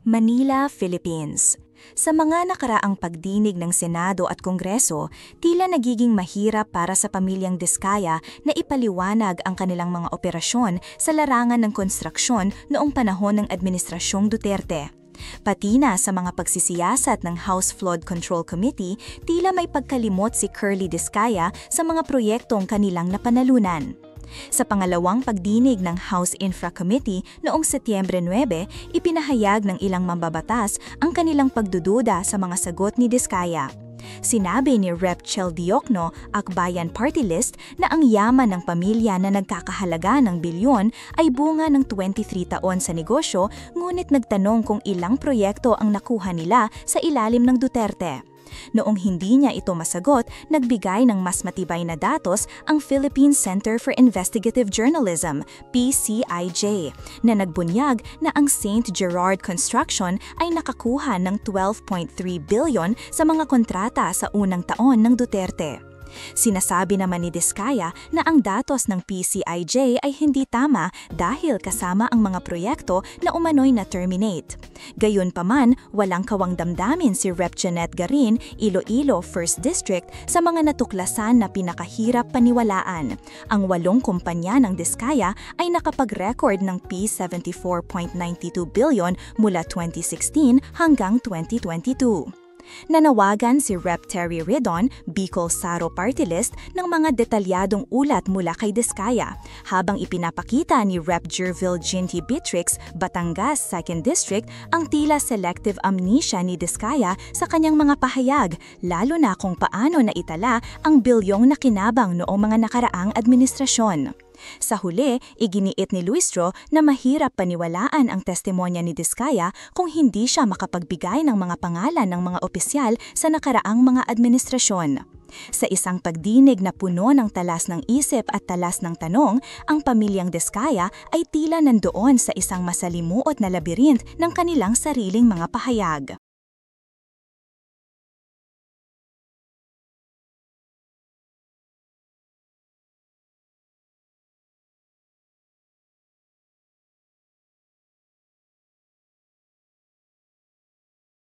Manila, Philippines. Sa mga nakaraang pagdinig ng Senado at Kongreso, tila nagiging mahirap para sa pamilyang Diskaya na ipaliwanag ang kanilang mga operasyon sa larangan ng konstruksyon noong panahon ng Administrasyong Duterte. Pati na sa mga pagsisiyasat ng House Flood Control Committee, tila may pagkalimot si Curly Diskaya sa mga proyektong kanilang napanalunan. Sa pangalawang pagdinig ng House Infra Committee noong Setyembre 9, ipinahayag ng ilang mambabatas ang kanilang pagdududa sa mga sagot ni Diskaya. Sinabi ni Rep. Chel Diokno, Akbayan Party List, na ang yaman ng pamilya na nagkakahalaga ng bilyon ay bunga ng 23 taon sa negosyo, ngunit nagtanong kung ilang proyekto ang nakuha nila sa ilalim ng Duterte. Noong hindi niya ito masagot, nagbigay ng mas matibay na datos ang Philippine Center for Investigative Journalism, PCIJ, na nagbunyag na ang St. Gerard Construction ay nakakuha ng 12.3 billion sa mga kontrata sa unang taon ng Duterte. Sinasabi naman ni Diskaya na ang datos ng PCIJ ay hindi tama dahil kasama ang mga proyekto na umano'y na-terminate. Gayunpaman, walang kawang damdamin si Rep. Janet Garin, Iloilo 1st District sa mga natuklasan na pinakahirap paniwalaan. Ang 8 kumpanya ng Diskaya ay nakapag-record ng P74.92 billion mula 2016 hanggang 2022. Nanawagan si Rep. Terry Ridon, Bicol Saro Party List, ng mga detalyadong ulat mula kay Diskaya, habang ipinapakita ni Rep. Jervil Ginty Beatrix, Batangas 2nd District, ang tila selective amnesia ni Diskaya sa kanyang mga pahayag, lalo na kung paano naitala ang bilyong nakinabang noong mga nakaraang administrasyon. Sa huli, iginiit ni Luistro na mahirap paniwalaan ang testimonya ni Diskaya kung hindi siya makapagbigay ng mga pangalan ng mga opisyal sa nakaraang mga administrasyon. Sa isang pagdinig na puno ng talas ng isip at talas ng tanong, ang pamilyang Diskaya ay tila nandoon sa isang masalimuot na labyrinth ng kanilang sariling mga pahayag.